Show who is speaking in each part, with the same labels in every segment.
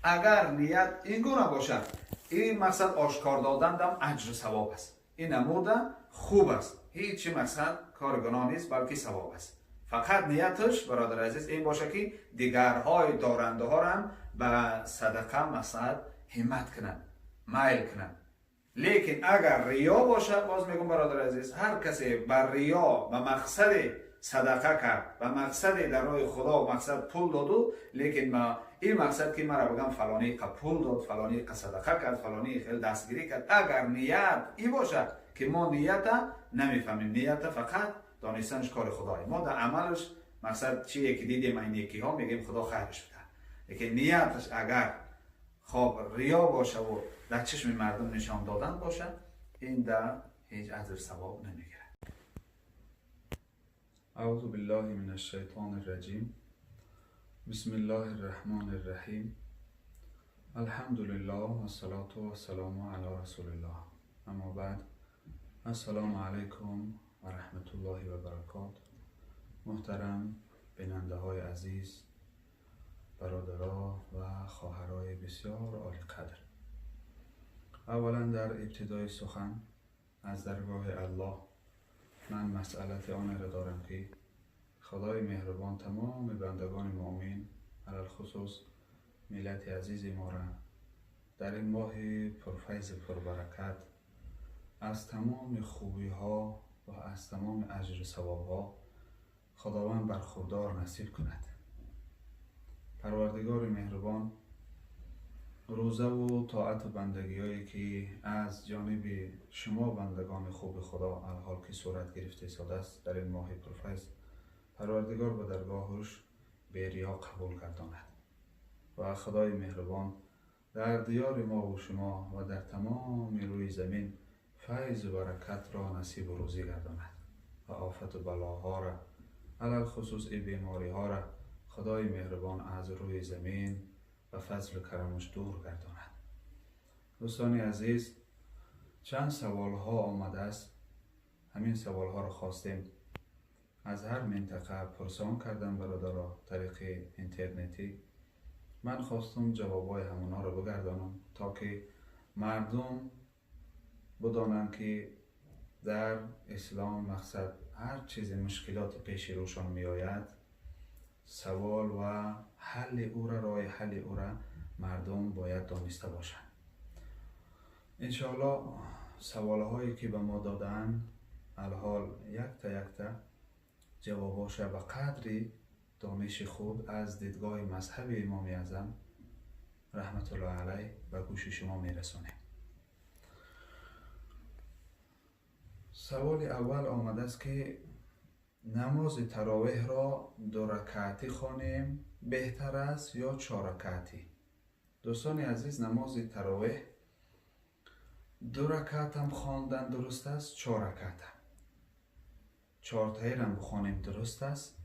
Speaker 1: اگر نیت این گونه باشد، این مقصد آشکار دادن دم اجر ثواب است. این نموده خوب است، هیچ مقصد کار گناه نیست بلکه ثواب است. فقط نیتش برادر عزیز این باشه که دیگرهای دارنده ها را به صدقه مقصد همت کنند، میل کنند. لیکن اگر ریا باشه، باز میگم برادر عزیز، هر کسی بر ریا و مقصد صدقه کرد و مقصد در راه خدا و مقصد پول دادو، لیکن ما این مقصد که مرا بگم فلانی که پول داد، فلانی که صدقه کرد، فلانی خیلی دستگیری کرد، اگر نیت این باشه که ما نیت نمیفهمیم، نیت فقط دانستنش کار خدای، ما در عملش مقصد چیه که دیدیم این یکی ها میگیم خدا خیرش بده، لیکن نیتش اگر خب ریا باشه و در چشم مردم نشان دادن باشه، این در هیچ اجر ثواب نمیگیره.
Speaker 2: اعوذ بالله من الشیطان الرجیم. بسم الله الرحمن الرحیم. الحمد لله و الصلاة و السلام علی رسول الله. اما بعد، السلام علیکم و رحمت الله و برکاته. محترم بیننده های عزیز، برادرها و خواهرای بسیار عالی قدر، اولا در ابتدای سخن از درگاه الله من مسئلت آن را دارم که خدای مهربان تمام بندگان مؤمن، علل خصوص ملت عزیز ما را در این ماه پرفیض پربرکت از تمام خوبی ها و از تمام اجر ثواب ها خداوند برخوردار نصیب کند. پروردگار مهربان روزه و طاعت و بندگی هایی که از جانب شما بندگان خوب خدا الحال که صورت گرفته ساده است در این ماه پرفیض، پروردگار به درگاهش به ریا قبول گرداند و خدای مهربان در دیار ما و شما و در تمام روی زمین فیض و برکت را نصیب و روزی گرداند و آفت و بلاها را، علل خصوص بیماری ها را خدای مهربان از روی زمین و فضل و کرمش دور گرداند. دوستان عزیز، چند سوال ها آمده است. همین سوال ها را خواستیم از هر منطقه پرسان کردم برادرها طریق اینترنتی. من خواستم جوابای همونا را بگردانم تا که مردم بدانند که در اسلام مقصد هر چیز مشکلات پیش روشان می آید، سوال و حل او را، راه حل او را مردم باید دانسته باشند. انشاءالله سوال هایی که به ما دادن الحال یک تا جواباش به قدری دانش خود از دیدگاه مذهب امام اعظم رحمت الله علیه به گوش شما میرسانیم. سوال اول آمده است که نماز تراویح را 2 رکعتی خوانیم بهتر است یا 4 رکعتی؟ دوستان عزیز، نماز تراویح 2 رکعت هم خواندن درست است، 4 رکعت هم 4 تایی هم بخوانیم درست است،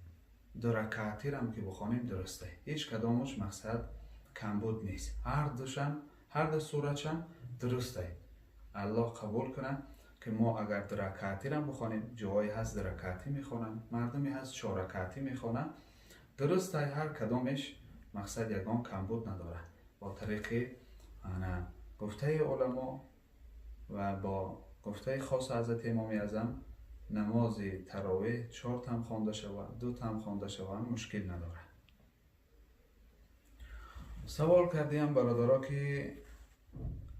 Speaker 2: 2 رکعتی هم که بخوانیم درسته. هیچ کدامش مقصد کمبود نیست، هر دو صورتشم درسته. الله قبول کنه که ما اگر 2 رکعتی را بخوانیم، جایی هست 2 رکعتی میخوانن، مردمی هست 4 رکعتی میخوانن، درسته. هر کدامش مقصد یگان کمبود نداره. با طریق گفته علما و با گفته خاص حضرت امام اعظم نماز تراویح 4 تام خوانده شود، 2 تام خوانده شود، مشکل نداره. سوال کردیم برادرها که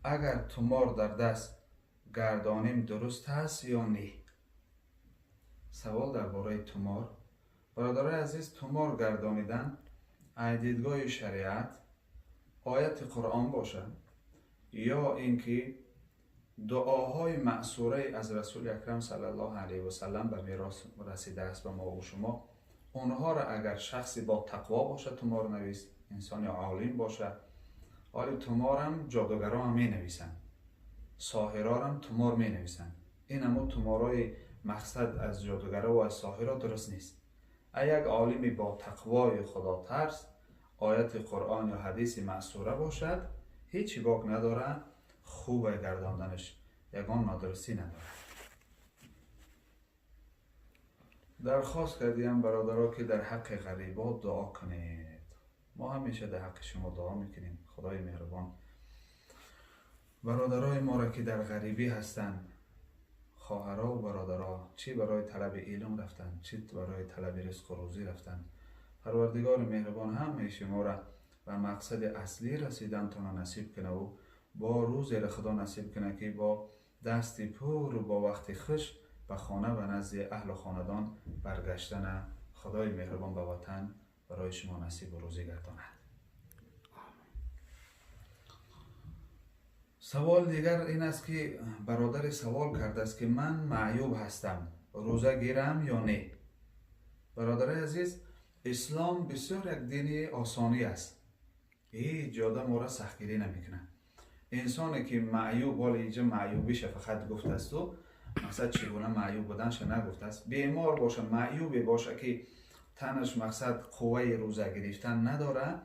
Speaker 2: اگر تومار در دست گردانیم درست هست یا نه؟ سوال درباره تومار. برادرای عزیز، تومار گردانیدن از دیدگاه شریعت آیت قرآن باشه یا اینکه دعاهای مأثوره از رسول اکرم صلی الله علیه و سلم به میراث رسیده است به ما و شما، اونها را اگر شخصی با تقوا باشه تومار نویس، انسان عالم باشه، حالی تومار هم جادوگرا هم می نویسن، ساحرا هم تومار می نویسن. این اما تومارای مقصد از جادوگرا و از ساحرا درست نیست. اگر یک عالمی با تقوای خدا ترس آیت قرآن یا حدیث مأثوره باشد، هیچی باک نداره، خوبه گرداندنش، یگان نادرستی نداره. درخواست کردیم برادرها که در حق غریبات دعا کنید. ما همیشه در حق شما دعا میکنیم. خدای مهربان برادرای ما را که در غریبی هستند، خواهرها و برادرها، چی برای طلب علم رفتن، چی برای طلب رزق و روزی رفتن، پروردگار مهربان همه شما را و مقصد اصلی رسیدن تان نصیب کنه و با روزی را خدا نصیب کنه که با دستی پر و با وقت خوش به خانه و نزد اهل خاندان برگشتن خدای مهربان به وطن برای شما نصیب و روزی گرداند. سوال دیگر این است که برادر سوال کرده است که من معیوب هستم، روزه گیرم یا نه؟ برادر عزیز، اسلام بسیار یک دین آسانی است. هیچ آدم ما را سختگیری نمیکنه. انسانی که معیوب، ولی اینجا معیوبیش فقط گفته است و مقصد چگونه معیوب بودنش نگفته است. بیمار باشه، معیوب باشه که تنش مقصد قوه روزه گرفتن نداره،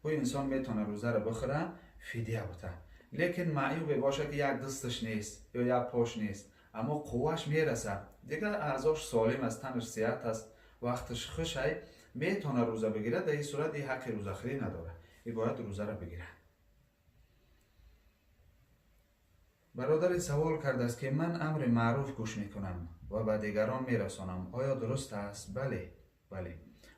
Speaker 2: و انسان میتونه روزه را بخوره، فدیه بده. لیکن معیوب باشه که یک دستش نیست یا یک پاش نیست، اما قوهش میرسه، دیگه اعضاش سالم است، تنش صحت است، وقتش خوشه، میتونه روزه بگیره. در این صورت این حق روزه خوری نداره، این باید روزه را بگیره. برادر سوال کرده است که من امر معروف گوش میکنم و به دیگران میرسانم، آیا درست است؟ بله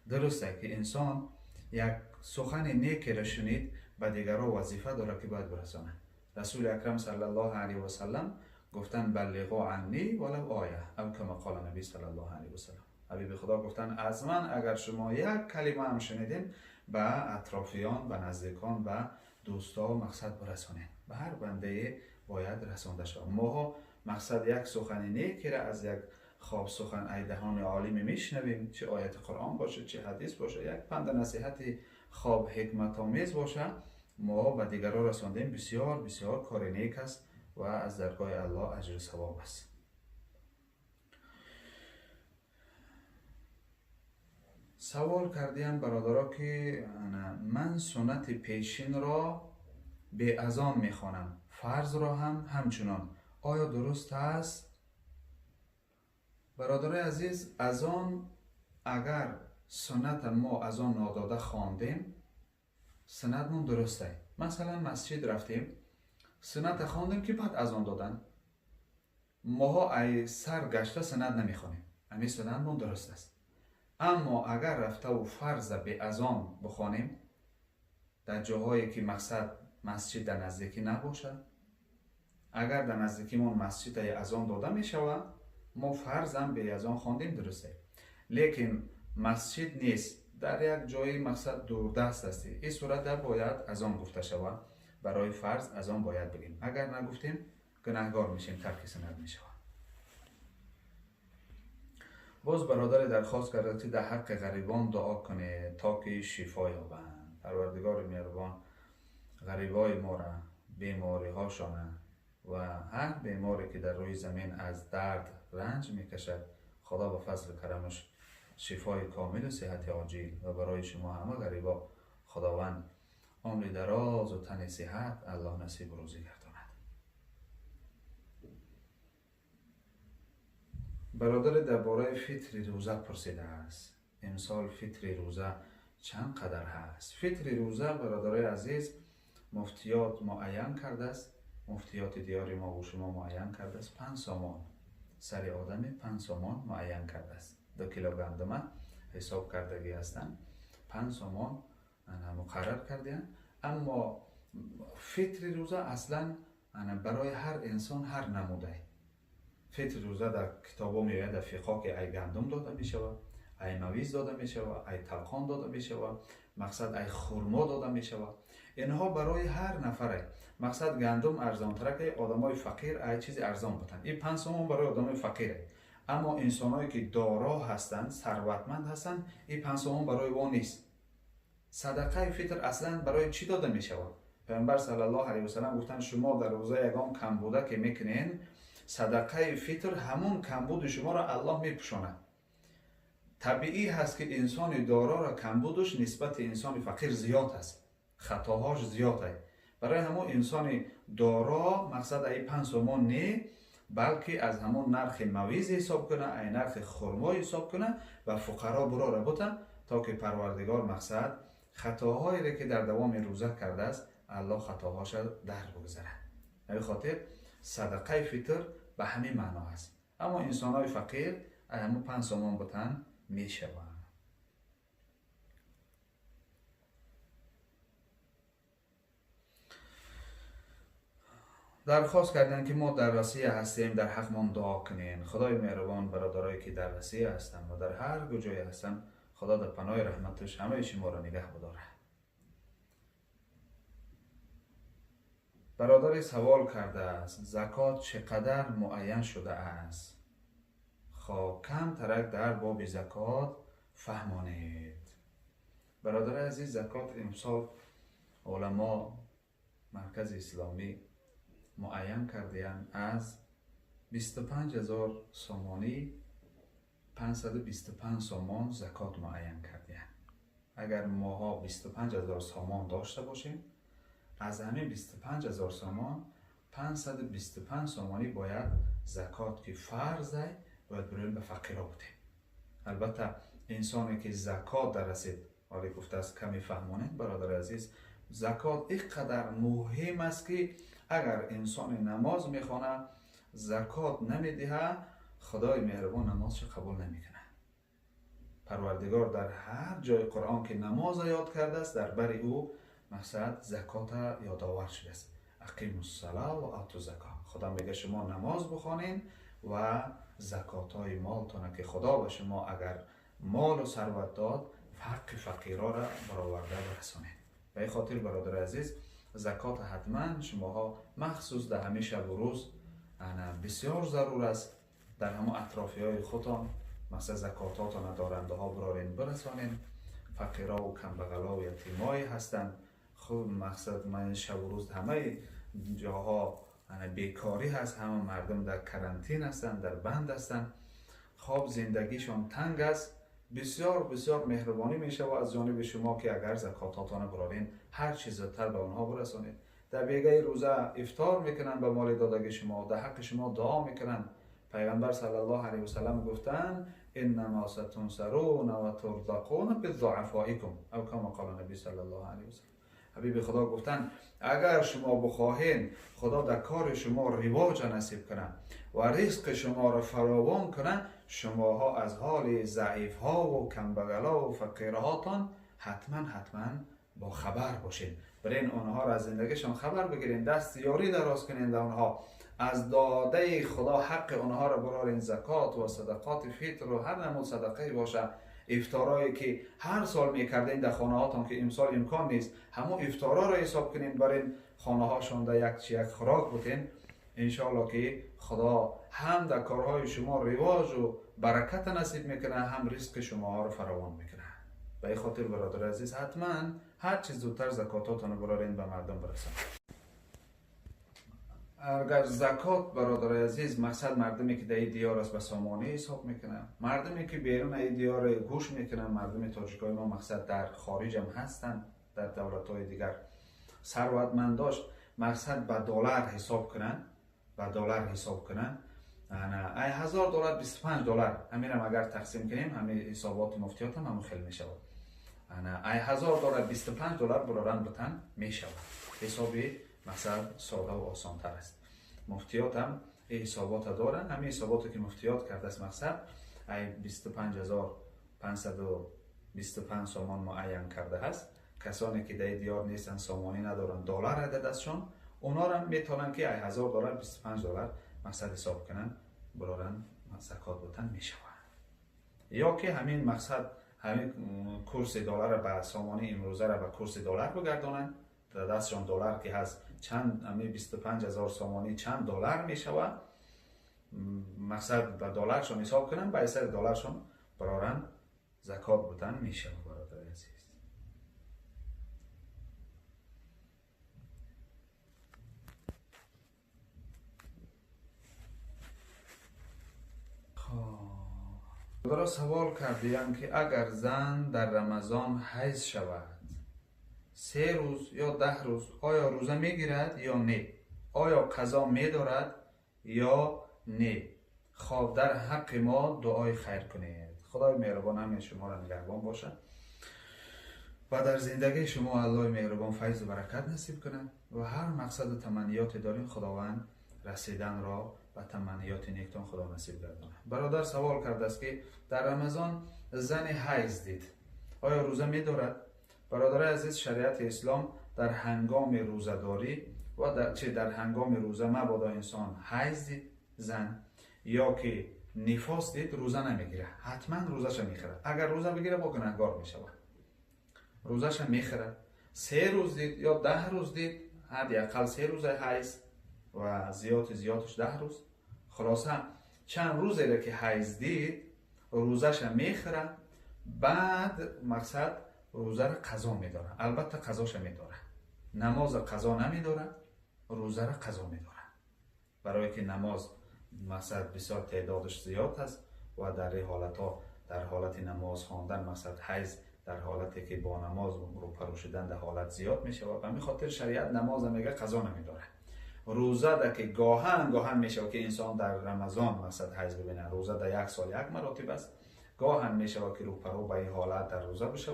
Speaker 2: درسته که انسان یک سخن نیکی را شنید به دیگران وظیفه داره که باید برسانه. رسول اکرم صلی الله علیه و سلم گفتن بلغوا عنی ولو آیه، او کما قال نبی صلی الله علیه و سلم. حبیب خدا گفتن از من اگر شما یک کلمه هم شنیدین به اطرافیان، به نزدیکان، به دوستا مقصد برسانید. به هر بنده باید رسانده شود. ما مقصد یک سخن نیکی را از یک خواب سخن ای دهان عالم میشنویم، چه آیت قرآن باشه، چه حدیث باشه، یک پند نصیحت خواب حکمت آمیز باشه، ما به دیگران رساندیم، بسیار بسیار کار نیک است و از درگاه الله اجر ثواب است. سوال کردیم برادرها که من سنت پیشین را به اذان میخوانم، فرض را هم همچنان، آیا درست است؟ برادر عزیز، اذان اگر سنت ما اذان ناداده خواندیم، سنتمون درسته. مثلا مسجد رفتیم، سنت خواندیم که بعد اذان دادن، ما ای سر گشته سنت نمیخوانیم، همین سنتمون درست است. اما اگر رفته و فرض به اذان بخوانیم در جاهایی که مقصد مسجد در نزدیکی نباشه، اگر در نزدیکیمون مسجد اذان داده میشود، ما فرض هم به اذان خواندیم، درسته. لیکن مسجد نیست، در یک جایی مقصد دوردست است، این صورت در باید اذان گفته شود. برای فرض اذان باید بگیم، اگر نگفتیم گناهگار میشیم، ترک سنت میشود. باز برادر درخواست کرده که در حق غریبان دعا کنه تا که شفا یابند. پروردگار مهربان غریبای ما را، بیماری هاشان و هر بیماری که در روی زمین از درد رنج میکشد، خدا به فضل کرمش شفای کامل و صحت عاجل و برای شما همه غریبا خداوند عمر دراز و تن صحت الله نصیب روزی گرداند. برادر درباره فطر روزه پرسیده است. امسال فطر روزه چند قدر هست؟ فطر روزه برادرای عزیز مفتیات معین کرده است، مفتیات دیار ما و شما معین کرده است. 5 سامان سر آدم 5 سامان معین کرده است. 2 کیلو گندم حساب کردگی هستند، 5 سامان مقرر کرده. اما فطر روزه اصلا برای هر انسان هر نموده. فطر روزه در کتابا میاد، در فقه که ای گندم داده می شود، ای مویز داده می شود، ای تلخان داده می شود، مقصد ای خرما داده می شود. اینها برای هر نفره. مقصد گندم ارزان تره که آدمای فقیر ای چیز ارزان بودن. این 5 سامان برای آدمای فقیره. اما انسانایی که دارا هستند، ثروتمند هستند، این 5 سامان برای وان نیست. صدقه فطر اصلا برای چی داده می شود؟ پیامبر صلی الله علیه و سلم گفتن شما در روزه یگان کمبوده که میکنین، صدقه فطر همون کمبود شما را الله میپوشاند. طبیعی هست که انسان دارا را کمبودش نسبت انسان فقیر زیاد است، خطاهاش زیاد است. برای همون انسان دارا مقصد ای 5 سامان نه، بلکه از همون نرخ مویز حساب کنه، ای نرخ خرما حساب کنه و فقرا برا را بوده تا که پروردگار مقصد خطاهایی را که در دوام روزه کرده است الله خطاهاش در بگذره. به خاطر صدقه فطر به همین معنا است. اما انسان های فقیر همه 5 سومان بتن می شوند. درخواست کردن که ما در روسیه هستیم، در حقمان دعا کنین. خدای مهربان برادرایی که در روسیه هستن و در هر کجای هستن، خدا در پناه رحمتش همه شما را نگه بداره. برادری سوال کرده است زکات چقدر معین شده است؟ خب کم ترک در باب زکات فهمانید. برادر عزیز، زکات امسال علما مرکز اسلامی معین کردیم از 25,000 سامانی 525 سامان زکات معین کردیم. اگر ماها 25,000 سامان داشته باشیم، از همین 25,000 سامان 525 سامانی باید زکات که فرضه باید بریم به فقیرا بودیم. البته انسانی که زکات در رسید ولی گفته است کمی فهمونید برادر عزیز، زکات اینقدر مهم است که اگر انسان نماز میخونه زکات نمیده، خدای مهربان نمازش قبول نمیکنه. پروردگار در هر جای قرآن که نماز یاد کرده است در بر او مقصد زکات یادآور شده است. اقیموا الصلاة و آتوا الزکات. خدا میگه شما نماز بخوانین و زکات های مالتون که خدا به شما اگر مال و ثروت داد حق فقیرا را برآورده برسانید. به این خاطر برادر عزیز زکات حتما شماها مخصوص در همه شب و روز بسیار ضرور است در همه اطرافی های خودتان مثلا زکاتاتان دارنده ها برارین برسانین. فقیرا و کمبغلا و یتیمایی هستند. خب مقصد من شب و روز همه جاها بیکاری هست، همه مردم در کرانتین هستند، در بند هستند، خواب زندگیشان تنگ است. بسیار بسیار مهربانی میشه و از جانب شما که اگر زکاتاتان برارین هر چیز زودتر به آنها برسانید. در بیگه روزه افطار میکنن به مال دادگی شما، در حق شما دعا میکنن. پیغمبر صلی الله علیه و سلم گفتن انما ستنصرون و ترزقون بضعفائکم او کما قال نبی صلی الله علیه و سلم. حبیب خدا گفتن اگر شما بخواهین خدا در کار شما رواج نصیب کنه و رزق شما را فراوان کنه، شماها از حال ضعیف ها و کمبغلا و فقیرهاتان حتما با خبر باشین. برین آنها را از زندگیشان خبر بگیرین، دست یاری دراز کنین، آنها از داده خدا حق آنها را برارین. زکات و صدقات فطر و هر نوع صدقه باشه. افطارایی که هر سال میکردین در خانه هاتون که امسال امکان نیست، همون افطارا را حساب کنین برین خانه هاشون در یک خوراک بودین. انشاءالله که خدا هم در کارهای شما رواج و برکت نصیب میکنه، هم رزق شما را فراوان میکنه. به این خاطر برادر عزیز حتما هر چیز زودتر زکاتاتون برارین به مردم برسن. اگر زکات برادر عزیز مقصد مردمی که در این دیار است به سامانه حساب میکنن، مردمی که بیرون این دیار گوش میکنن، مردم تاجیکای ما مقصد در خارج هم هستن، در دولت های دیگر ثروتمنداش مقصد به دلار حساب کنن، به دلار حساب کنن. $1000 $25 همین هم اگر تقسیم کنیم همین حسابات مفتیات هم خیلی میشه. $1000 $25 برارن بتن میشه. حسابی مثلا ساده و آسان تر است. مفتیات هم این حسابات دارن. همین حساباتی که مفتیات کرده است مقصد 25,525 سامان معین کرده است. کسانی که در دیار نیستن سامانی ندارن دلار عدد دستشون، اونا را میتونن که $1000 $25 مقصد حساب کنن برارن زکات بتن میشوند. یا که همین مقصد همین کورس دلار به سامانی امروزه را به کورس دلار بگردانن. در دستشان دلار که هست چند همین 25,000 سامانی چند دلار می شود، مقصد به دلارشان حساب کنن، به حساب دلارشان برارن زکات بودن می شود. برادر عزیز برای سوال کردیم که اگر زن در رمضان حیض شود 3 روز یا 10 روز آیا روزه میگیرد یا نه؟ آیا قضا میدارد یا نه؟ خب در حق ما دعای خیر کنید. خدای مهربان همین شما را نگهبان باشه. و در زندگی شما الله مهربان فیض و برکت نصیب کنه و هر مقصد و تمنیات دارین خداوند رسیدن را و تمنیات نیکتان خدا نصیب گردانه. برادر سوال کرده است که در رمضان زن حیض دید آیا روزه می دارد؟ برادر عزیز، شریعت اسلام در هنگام روزه‌داری و در هنگام روزه مبادا انسان حیض دید زن یا که نفاس دید روزه نمیگیره، حتما روزش میخوره. اگر روزه بگیره با گناهکار میشود. روزش میخوره. 3 روز دید یا 10 روز دید، حداقل 3 روز حیض و زیادش 10 روز، خلاصه چند روزی را که حیض دید روزش میخوره. بعد مقصد روزه را قضا میداره. البته قضاش میداره، نماز قضا نمیداره، روزه را قضا میداره، برای که نماز مقصد بسیار تعدادش زیاد است و در این حالت ها، در حالت نماز خواندن مقصد حیض در حالتی که با نماز رو پروشیدن در حالت زیاد میشه و همین خاطر شریعت نماز میگه قضا نمیداره. روزه در که گاهن میشه که انسان در رمضان مقصد حیض ببینه، روزه در 1 سال 1 مرتب است، گاهن میشه که رو پرو به این حالت در روزه بشه.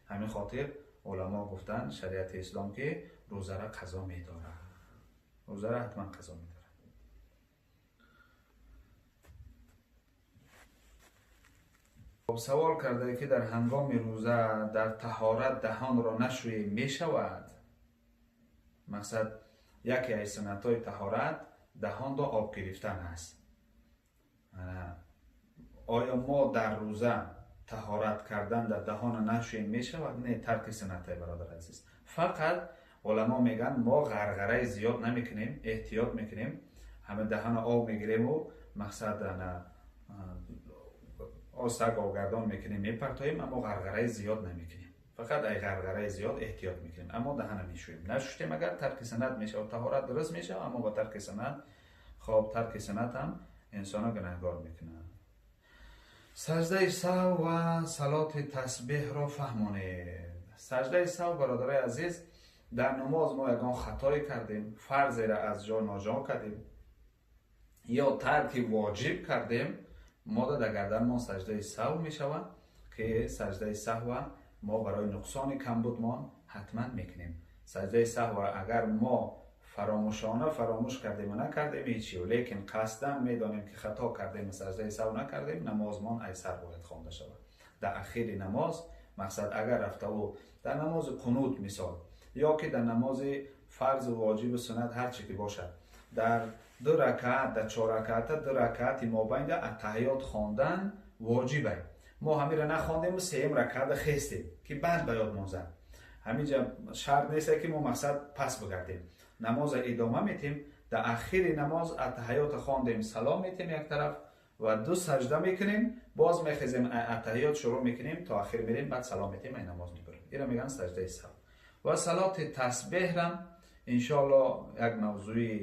Speaker 2: همین خاطر علما گفتن شریعت اسلام که روزه را قضا میداره، روزه را حتما قضا میداره. سوال کرده که در هنگام روزه در طهارت دهان را نشویی می شود؟ مقصد یکی از سنت های طهارت دهان را آب گرفتن است. آیا ما در روزه طهارت کردن در دهان نشویی می شود؟ نه، ترک سنت های برادر عزیز. فقط علما میگن ما غرغره زیاد نمیکنیم، احتیاط میکنیم، همه دهان آب میگیریم و مقصد سگ آگردان میکنیم میپرتاییم، اما غرغره زیاد نمیکنیم. فقط ای غرغره زیاد احتیاط میکنیم، اما دهن میشویم. نشوشتیم اگر ترک سنت میشه و طهارت درست میشه، اما با ترک سنت ترک سنت هم انسان گناهکار میکنه. سجده سهو و صلات تسبیح را فهمانید. سجده سهو برادرای عزیز، در نماز ما یگان خطایی کردیم، فرض را از جا ناجا کردیم یا ترک واجب کردیم، ما در گردن ما سجده سهو می شود که سجده سهو ما برای نقصان کمبودمان حتما میکنیم. سجده سهو اگر ما فراموشانه فراموش کردیم و نکردیم هیچی، لیکن قصدن میدانیم که خطا کردیم سجده سهو نکردیم، نمازمان ایسر باید خوانده شود. در اخیر نماز مقصد اگر رفته و در نماز قنوت مثال یا که در نماز فرض و واجب و سنت هر چی که باشد، در 2 رکعت در 4 رکعت 2 رکعت مابین التحیات خواندن واجبه. ما همین را نخواندیم و 3 رکعت خستیم که بعد به یاد مونده. همینجا شرط نیست که ما مقصد پس بگردیم، نماز ادامه میتیم، در اخیر نماز التحیات خواندیم سلام میتیم یک طرف و 2 سجده میکنیم، باز میخیزیم التحیات شروع میکنیم تا اخیر میریم، بعد سلام میتیم، این نماز میبریم. اینا میگن سجده سهو. و صلات تسبیح را انشاءالله یک موضوع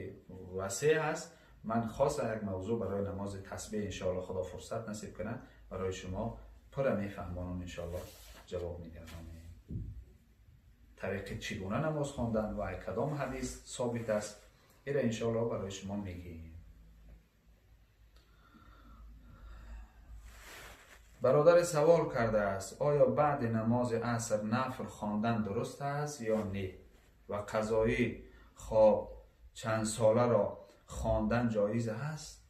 Speaker 2: وسیع است. من خاص یک موضوع برای نماز تسبیح انشاءالله خدا فرصت نصیب کنه برای شما پر میفهمانم انشاءالله جواب میگردم. طریق چگونه نماز خواندن و کدام حدیث ثابت است، این انشاءالله برای شما میگیم. برادر سوال کرده است آیا بعد نماز عصر نفل خواندن درست است یا نه و قضایی خواب چند ساله را خواندن جایز است؟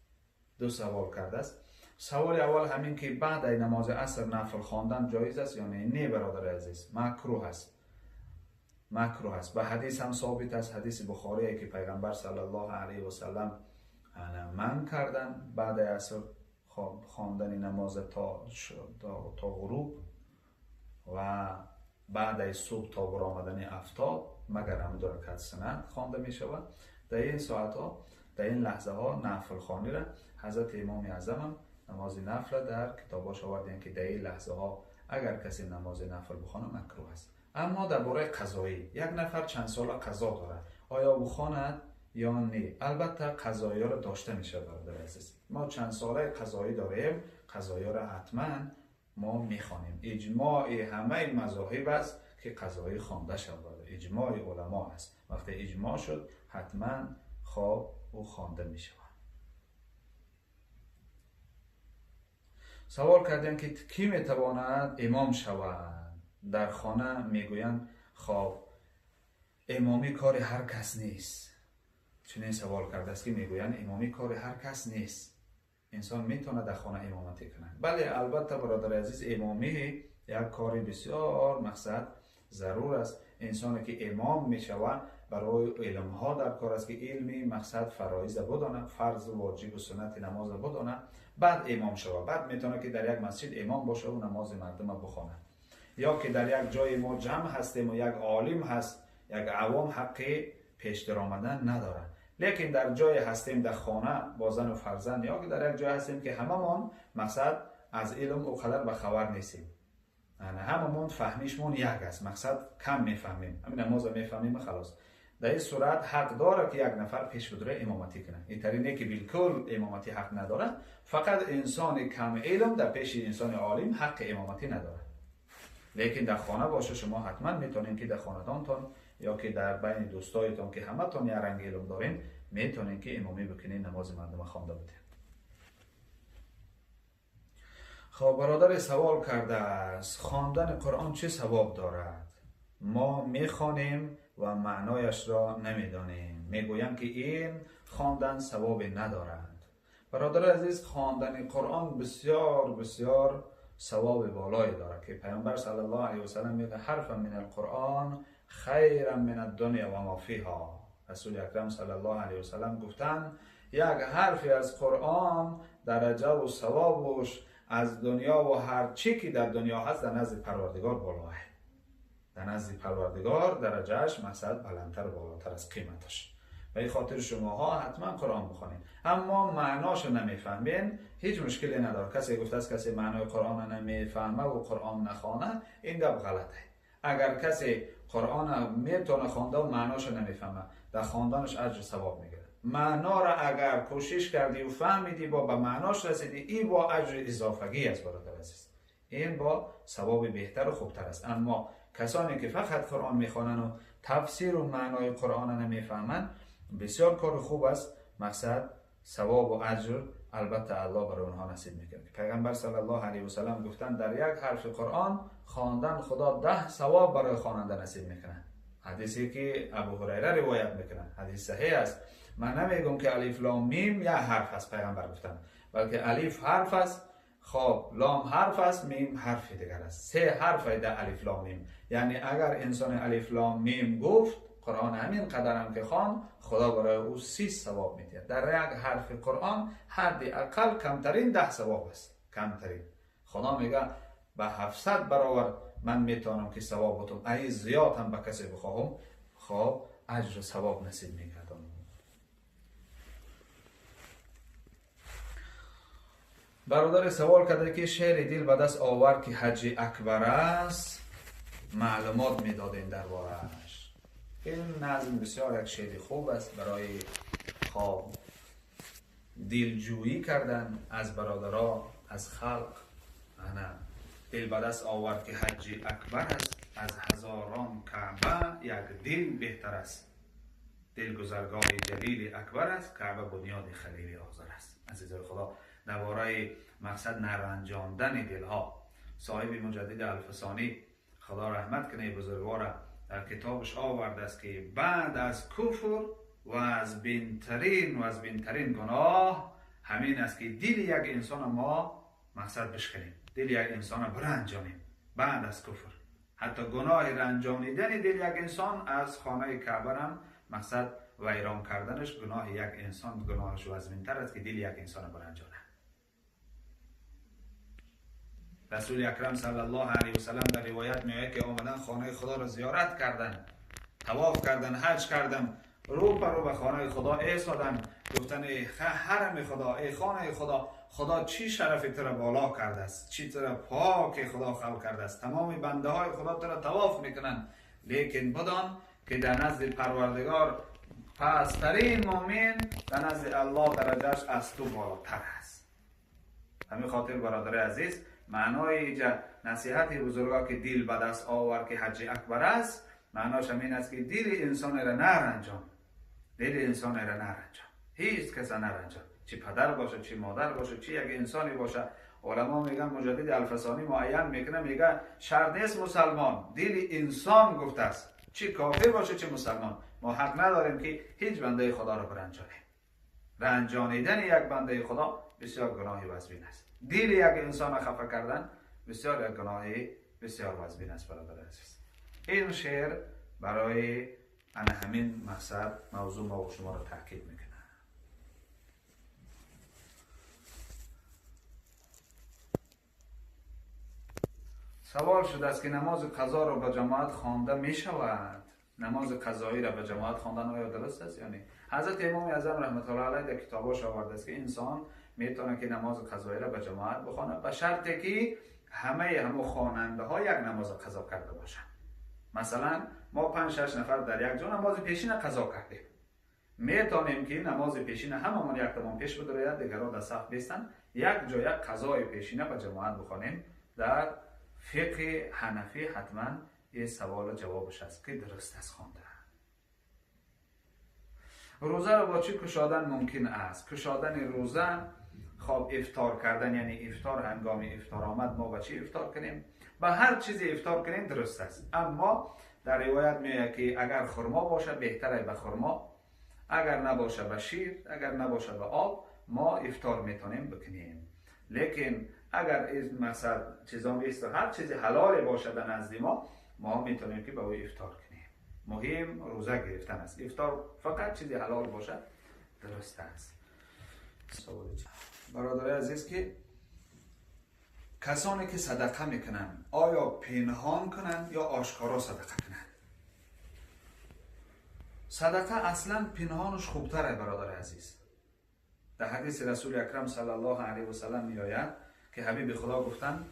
Speaker 2: 2 سوال کرده است. سوال اول همین که بعد نماز عصر نفل خواندن جایز است یا نه؟ نه برادر عزیز، مکروه است. مکروه است. به حدیث هم ثابت است، حدیث بخاری که پیغمبر صلی الله علیه و سلم من کردن بعد عصر خواندن نماز تا غروب و بعد از صبح تا برآمدن آفتاب مگر هم 2 رکعت سنت خوانده می شود. در این ساعت ها، در این لحظه ها نفل خوانی را حضرت امام اعظم هم نماز نفل در کتاباش آوردن که در این لحظه ها اگر کسی نماز نفل بخوانه مکروه است. اما درباره قضایی، یک نفر چند سال قضا دارد، آیا بخواند یا نه؟ البته قضایی را داشته میشه برادر عزیز. ما چند ساله قضایی داریم، قضایی را حتما ما میخوانیم. اجماع همه مذاهب است که قضایی خوانده شود، اجماع علما است. وقتی اجماع شد حتما او خوانده میشود. سوال کردن که کی میتواند امام شود؟ در خانه میگویند خب امامی کار هر کس نیست. چنین سوال کرده است که میگویند امامی کار هر کس نیست، انسان میتونه در خانه امامتی کنه. بله البته برادر عزیز، امامی یک کاری بسیار مقصد ضرور است. انسانی که امام میشود برای علم ها در کار است که علمی مقصد فرایض بدانه، فرض و واجب و سنت نماز بدانه، بعد امام شود. بعد میتونه که در یک مسجد امام باشه و نماز مردم بخونه، یا که در یک جای ما جمع هستیم و یک عالم هست، یک عوام حق پیش درآمدن نداره. لیکن در جای هستیم در خانه با زن و فرزند، یا که در یک جای هستیم که هممون مقصد از علم و قدر به خبر نیستیم، هممون فهمیشمون یک است، مقصد کم میفهمیم، همین نماز میفهمیم خلاص. در این صورت حق داره که یک نفر پیش بدره امامتی کنه. اینطوری که بالکل امامتی حق نداره، فقط انسان کم علم در پیش انسان عالم حق امامتی نداره. لیکن در خانه باشه شما حتما میتونین که در خانه‌تان یا که در بین دوستایتان که همه تان یک رنگ علم دارین میتونین که امامی بکنین، نماز مردم خوانده بدین. خب برادر سوال کرده است خواندن قرآن چه ثواب دارد؟ ما میخوانیم و معنایش را نمیدانیم، میگویم که این خواندن ثواب ندارد. برادر عزیز، خواندن قرآن بسیار بسیار ثواب بالایی دارد که پیامبر صلی الله علیه و سلم میگه حرف من القرآن خیر من الدنیا و ما فیها. رسول اکرم صلی الله علیه و سلم گفتند یک حرفی از قرآن درجه و ثوابش از دنیا و هر چی که در دنیا هست در نزد پروردگار بالاه. در نزد پروردگار درجهش مقصد بلندتر و بالاتر از قیمتش. و این خاطر شماها حتما قرآن بخونید. اما معناشو نمیفهمین هیچ مشکلی نداره. کسی گفته است کسی معنای قرآن نمیفهمه و قرآن نخوانه، این گپ غلطه. اگر کسی قرآن میتونه خوانده و معناشو نمیفهمه، در خواندنش اجر ثواب میگیره. معنا را اگر کوشش کردی و فهمیدی با به معناش رسیدی، این با اجر اضافگی است برادر عزیز، این با ثواب بهتر و خوبتر است. اما کسانی که فقط قرآن میخوانن و تفسیر و معنای قرآن نمیفهمن، بسیار کار خوب است، مقصد ثواب و اجر البته الله برای اونها نصیب میکنه. پیغمبر صلی الله علیه و سلم گفتن در یک حرف قرآن خواندن خدا 10 ثواب برای خواننده نصیب میکنه. حدیثی که ابو هریره روایت میکنه، حدیث صحیح است. من نمیگم که الف لام میم یک حرف است پیغمبر گفتن، بلکه الف حرف است، خب لام حرف است، میم حرف دیگر است. 3 حرف در الف لام میم. یعنی اگر انسان الف لام میم گفت، قرآن همین قدر هم که خوان، خدا برای او 30 ثواب میده. در یک حرف قرآن حداقل کمترین 10 ثواب است، کمترین. خدا میگه به 700 برابر من میتونم که ثوابتون ای زیاد هم به کسی بخواهم، خب اجر و ثواب نصیب میگردم. برادر سوال کرده که شعر دل به دست آورد که حج اکبر است، معلومات میدادین درباره‌اش. این نظم بسیار یک شعر خوب است برای خواب دلجویی کردن از برادرها، از خلق. انا دل به دست آورد که حج اکبر است، از هزاران کعبه یک دل بهتر است. دل گذرگاه جلیل اکبر است، کعبه بنیاد خلیل آزر است. عزیزان خدا، درباره مقصد نرنجاندن دلها، صاحب مجدد الفسانی خدا رحمت کنه بزرگوار در کتابش آورده است که بعد از کفر و از بینترین گناه همین است که دل یک انسان ما مقصد بشکنیم، دل یک انسان برنجانیم. بعد از کفر حتی گناه رنجانیدن دل یک انسان از خانه کعبه هم مقصد ویران کردنش، گناه یک انسان گناهش وزمین‌تر است که دل یک انسان برنجانه. رسول اکرم صلی الله علیه و سلم در روایت میگه که آمدن خانه خدا را زیارت کردن، طواف کردن، حج کردن، رو به خانه خدا ایستادن، گفتن ای حرم خدا، ای خانه خدا، خدا چی شرف تو را بالا کرده است، چی تو را پاک خدا خلق کرده است، تمام بنده های خدا تو را طواف میکنن، لیکن بدان که در نزد پروردگار پسترین مؤمن در نزد الله درجهش از تو بالاتر است. همین خاطر برادر عزیز، معنای نصیحت بزرگا که دل به دست آور که حج اکبر است، معناش همین است که دل انسان را نرنجان، دل انسان را نرنجان، هیچ کس نرنجان، چه پدر باشه، چه مادر باشه، چه یک انسانی باشه،
Speaker 1: علما میگن مجدد الفسانی معین میکنه، میگه شرط نیست مسلمان دل انسان گفته است، چه کافر باشه چه مسلمان، ما حق نداریم که هیچ بنده خدا رو برنجانیم. رنجانیدن یک بنده خدا بسیار گناه وزبین است. دل یک انسان خفه کردن بسیار یک گناه بسیار وزبین است. برادر عزیز، این شعر برای همین مقصد موضوع ما و شما رو تاکید میکنه. سوال شده است که نماز قضا را به جماعت خوانده می شود؟ نماز قضایی را به جماعت خواندن آیا درست است یا نه؟ حضرت امام اعظم رحمت الله علیه در کتابش آورده است که انسان میتونه که نماز قضایی را به جماعت بخونه به شرطی که همه خواننده ها یک نماز قضا کرده باشند. مثلا ما 5-6 نفر در یک جا نماز پیشین قضا کردیم، میتونیم که نماز پیشین هممون یک تمام پیش بدرید، دیگران در صف بیستن، یک جا یک قضای پیشینه به جماعت بخونیم. در فقه حنفی حتما یه سوال جوابش است که درست است خوانده. روزه رو با چی کشادن ممکن است؟ کشادن روزه خب افطار کردن، یعنی افطار هنگام افطار آمد ما با چی افطار کنیم؟ با هر چیزی افطار کنیم درست است، اما در روایت میگه که اگر خرما باشه بهتره به خرما، اگر نباشه به شیر، اگر نباشه به آب ما افطار میتونیم بکنیم. لیکن اگر این مثلا چیزا بیست هر چیزی حلال باشه به نزد ما میتونیم که به او افطار کنیم. مهم روزه گرفتن است. افطار فقط چیزی حلال باشه درست است. برادر عزیز که کسانی که صدقه میکنن آیا پنهان کنن یا آشکارا صدقه کنن؟ صدقه اصلا پنهانش خوبتره برادر عزیز. در حدیث رسول اکرم صلی الله علیه و سلم میآید که حبیب خدا گفتن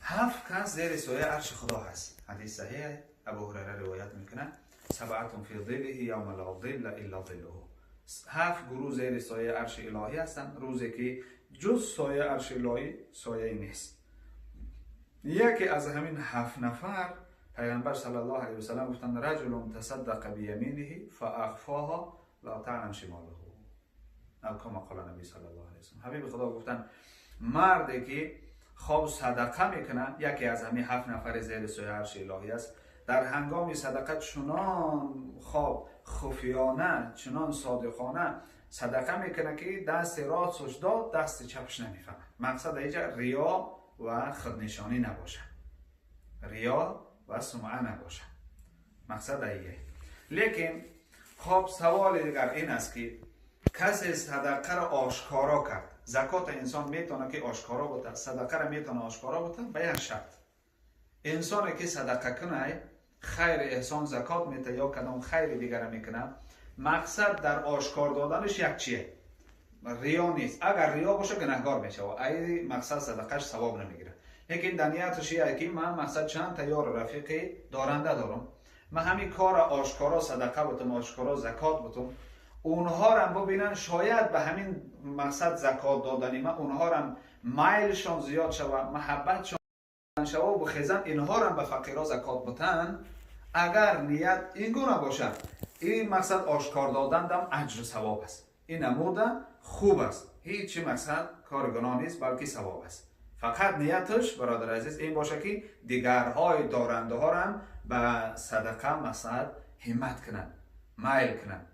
Speaker 1: 7 کس زیر سایه عرش خدا هست. حدیث صحیح ابو هریره روایت میکنه 7 فی ظله یوم لا ظل الا ظله. 7 گروه زیر سایه عرش الهی هستند روزی که جز سایه عرش الهی سایه نیست. یکی از همین 7 نفر پیامبر صلی الله علیه و سلم گفتند رجل تصدق بیمینه فاخفاها لا تعلم شماله او کما قال نبی صلی الله علیه و سلم. حبیب خدا گفتن مردی که خواب صدقه میکنه، یکی از همین 7 نفر زیر سایه عرش الهی است، در هنگام صدقه چنان خواب خفیانه چنان صادقانه صدقه میکنه که دست راستش داد دست چپش نمیفهمه. مقصد اینجا ریا و خودنشانی نباشه، ریا و سمعه نباشه، مقصد ایه. لیکن خب سوال دیگر این است که کسی صدقه را آشکارا کرد. زکات انسان میتونه که آشکارا بوده، صدقه را میتونه آشکارا بوده به یک شرط. انسانی که صدقه کنه خیر احسان زکات میته یا کدام خیر دیگر میکنه، مقصد در آشکار دادنش یک چیه؟ ریا نیست. اگر ریا باشه گناهگار میشه و ای مقصد صدقهش ثواب نمیگیره. لیکن در نیتش اینه که من مقصد چند تا یار رفیقی دارنده دارم، من همین کار آشکارا صدقه بتم، آشکارا زکات بتم، اونها را ببینن شاید به همین مقصد زکات دادنی من اونها را میلشان زیاد شود، محبتشان شود و بخیزن اینها را به فقیرا زکات بتن. اگر نیت این گونه باشه این مقصد آشکار دادن دم اجر و ثواب است. این نموده خوب است، هیچ مقصد کار گناه نیست بلکه ثواب است. فقط نیتش برادر عزیز این باشه که دیگرهای دارنده ها را به صدقه مقصد همت کنن، میل کنن.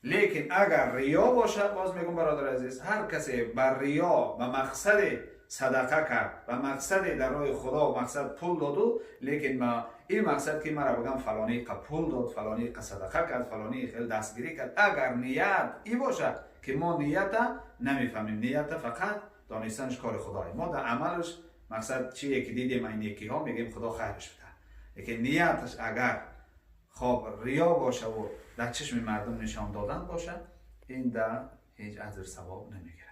Speaker 1: لیکن اگر ریا باشه، باز میگم برادر عزیز، هر کسی بر ریا و مقصد صدقه کرد و مقصد در راه خدا و مقصد پول دادو، لیکن ما این مقصد که مرا بگم فلانی که پول داد، فلانی که صدقه کرد، فلانی خیلی دستگیری کرد، اگر نیت این باشه که ما نیت نمیفهمیم، نیت فقط دانستنش کار خدای، ما در عملش مقصد چیه که دیدیم این یکی ها میگیم خدا خیرش بده. لیکن نیتش اگر خب ریا باشه و در چشم مردم نشان دادن باشه، این در هیچ اجر ثواب نمیگیره.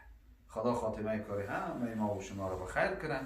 Speaker 1: خدا خاتمه کاری همه ما و شما رو بخیر کنه.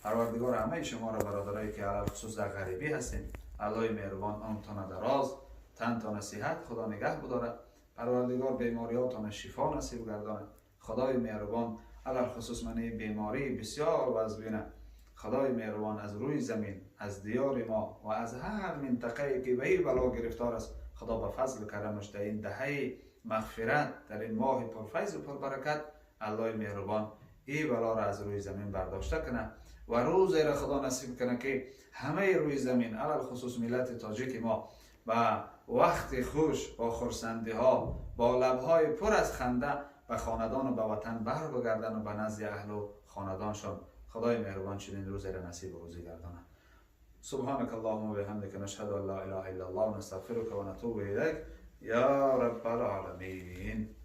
Speaker 1: پروردگار همه شما رو برادرایی که علاوه خصوص در غریبی هستین، الله مهربان عمرتان دراز، تنتان صحت خدا نگه بداره. پروردگار بیماریاتان شفا نصیب گردانه. خدای مهربان علاوه خصوص من بیماری بسیار وزبینه، خدای مهربان از روی زمین، از دیار ما و از هر منطقه‌ای که به این بلا گرفتار است، خدا به فضل کرمش در این دهه مغفرت، در این ماه پرفیض و پربرکت، الله مهربان این بلا را از روی زمین برداشته کنه و روزی را خدا نصیب کنه که همه روی زمین علل خصوص ملت تاجیک ما و وقت خوش با خرسندی ها با لبهای پر از خنده به خاندان و به وطن بر بگردن و به نزد اهل و خاندانشان خدای مهربان چنین روزی را نصیب و روزی گردانه. سبحانك اللهم وبحمدك نشهد ان لا اله الا الله ونستغفرك ونتوب اليك يا رب العالمين.